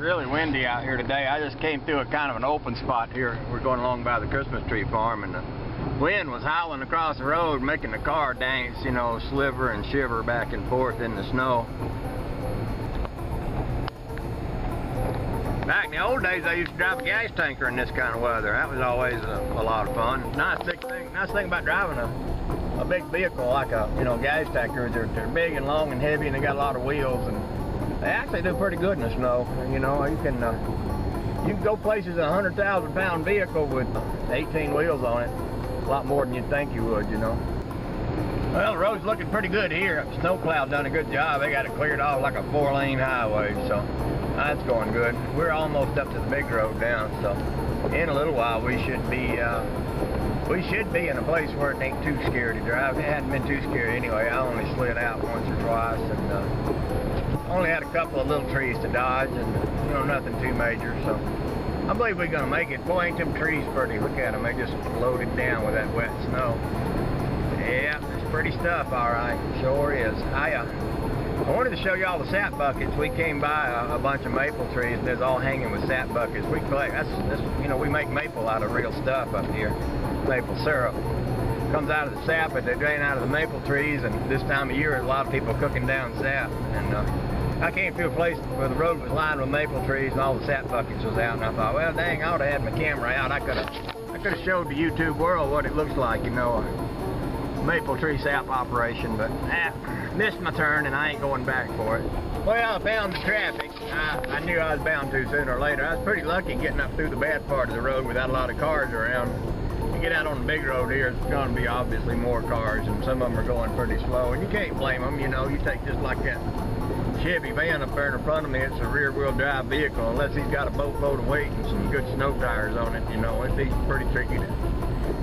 really windy out here today. I just came through a kind of an open spot here. We're going along by the Christmas tree farm, and the wind was howling across the road, making the car dance, you know, sliver and shiver back and forth in the snow. Back in the old days, I used to drive a gas tanker in this kind of weather. That was always a lot of fun. Nice thing about driving a big vehicle like a, you know, gas tanker is they're big and long and heavy, and they got a lot of wheels, and they actually do pretty good in the snow. You know, you can go places in a 100,000-pound vehicle with 18 wheels on it. A lot more than you'd think you would, you know. Well, the road's looking pretty good here. Snow cloud done a good job. They got it cleared off like a 4-lane highway, so that's going good. We're almost up to the big road now, so in a little while we should be in a place where it ain't too scary to drive. It hadn't been too scary anyway. I only slid out once or twice, and only had a couple of little trees to dodge, and you know, nothing too major. So I believe we're gonna make it. Boy, ain't them trees pretty. Look at them. They just loaded down with that wet snow. Yeah, it's pretty stuff, all right. Sure is. I wanted to show y'all the sap buckets. We came by a bunch of maple trees, and it's all hanging with sap buckets. We collect. That's you know, we make maple out of real stuff up here. Maple syrup comes out of the sap, but they drain out of the maple trees, and this time of year a lot of people cooking down sap. And I came through a place where the road was lined with maple trees and all the sap buckets was out, and I thought, well, dang, I ought to have my camera out. I could have showed the YouTube world what it looks like, you know, a maple tree sap operation, but missed my turn and I ain't going back for it. Well, I found the traffic. I knew I was bound to sooner or later. I was pretty lucky getting up through the bad part of the road without a lot of cars around. You get out on the big road here, it's going to be obviously more cars, and some of them are going pretty slow, and you can't blame them. You know, you take just like that Chevy van up there in front of me. It's a rear-wheel drive vehicle, unless he's got a boatload of weight and some good snow tires on it. You know, it'd be pretty tricky to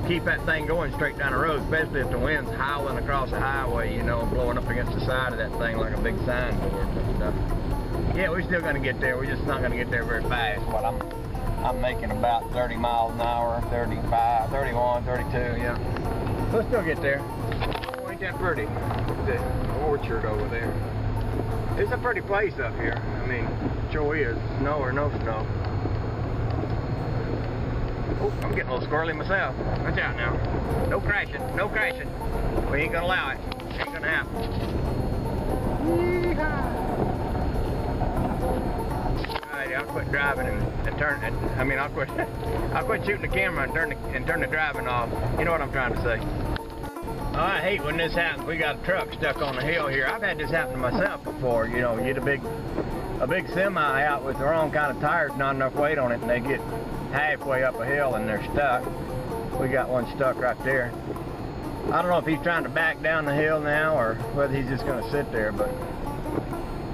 keep that thing going straight down the road, especially if the wind's howling across the highway, you know, blowing up against the side of that thing like a big signboard. But yeah, we're still going to get there. We're just not going to get there very fast. But I'm making about 30 miles an hour, 35, 31, 32, yeah. We'll still get there. Oh, ain't that pretty? The orchard over there. It's a pretty place up here. I mean, it sure is. Snow or no snow. Oh, I'm getting a little squirrely myself. Watch out now. No crashing, no crashing. We ain't gonna allow it. Ain't gonna happen. Yeehaw. Alright, I'll quit driving and turn it. I mean, I'll quit shooting the camera and turn the driving off. You know what I'm trying to say. Oh, I hate when this happens. We got a truck stuck on the hill here. I've had this happen to myself before. You know, you get a big semi out with the wrong kind of tires, not enough weight on it, and they get halfway up a hill and they're stuck. We got one stuck right there. I don't know if he's trying to back down the hill now or whether he's just going to sit there, but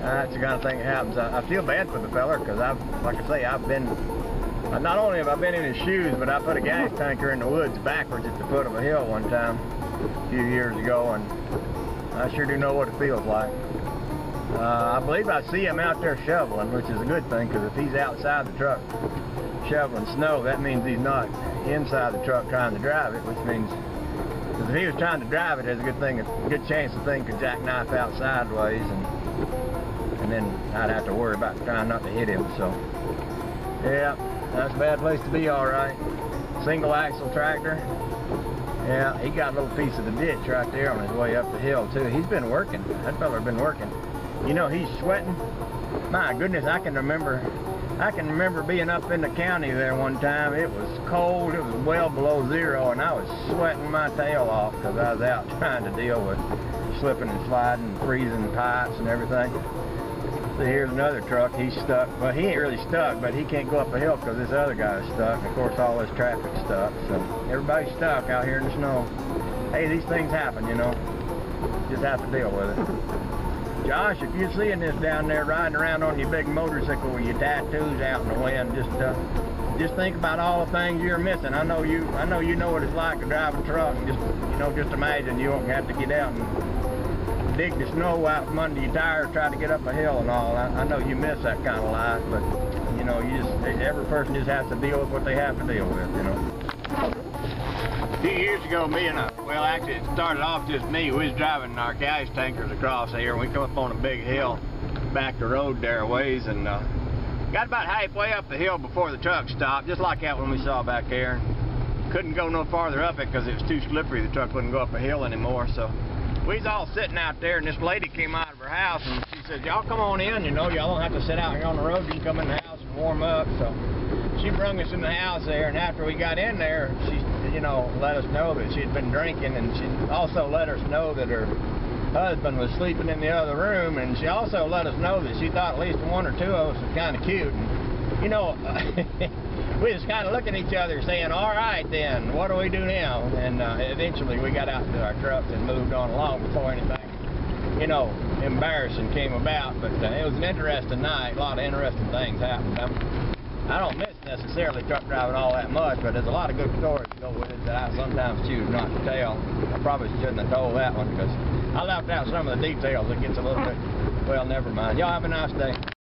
that's the kind of thing that happens. I feel bad for the fella because like I say, not only have I been in his shoes, but I put a gas tanker in the woods backwards at the foot of a hill one time a few years ago, and I sure do know what it feels like. I believe I see him out there shoveling, which is a good thing, because if he's outside the truck shoveling snow, that means he's not inside the truck trying to drive it, which means, because if he was trying to drive it, there's a good chance the thing could jackknife out sideways, and then I'd have to worry about trying not to hit him. So yeah, that's a bad place to be, all right. Single axle tractor. Yeah, he got a little piece of the ditch right there on his way up the hill too. He's been working. That fella's been working. You know, he's sweating. My goodness, I can remember being up in the county there one time. It was cold. It was well below zero, and I was sweating my tail off because I was out trying to deal with slipping and sliding, freezing pipes and everything. So here's another truck. He's stuck. Well, he ain't really stuck, but he can't go up a hill because this other guy is stuck. And of course, all this traffic's stuck. So everybody's stuck out here in the snow. Hey, these things happen, you know. Just have to deal with it. Josh, if you're seeing this down there riding around on your big motorcycle with your tattoos out in the wind, just think about all the things you're missing. I know you know what it's like to drive a truck, and just imagine you won't have to get out and dig the snow out from under your tires, try to get up a hill and all. I know you miss that kind of life, but you know, every person just has to deal with what they have to deal with, you know. A few years ago, well, actually it started off just me. We was driving our gas tankers across here, and we come up on a big hill back the road there a ways, and Got about halfway up the hill before the truck stopped, just like that one we saw back there. Couldn't go no farther up it because it was too slippery. The truck wouldn't go up a hill anymore. So we was all sitting out there, and this lady came out of her house, and she said, y'all come on in, you know, y'all don't have to sit out here on the road. You can come in the house and warm up. So she brung us in the house there, and after we got in there, she, you know, let us know that she'd been drinking, and she also let us know that her husband was sleeping in the other room, and she also let us know that she thought at least one or two of us was kind of cute. And, you know, we just kind of looking at each other saying, all right then, what do we do now? And eventually we got out to our trucks and moved on along before anything, you know, embarrassing came about. But it was an interesting night. A lot of interesting things happened. I don't miss necessarily truck driving all that much, but there's a lot of good stories to go with it that I sometimes choose not to tell. I probably shouldn't have told that one because I left out some of the details. It gets a little bit, well, never mind. Y'all have a nice day.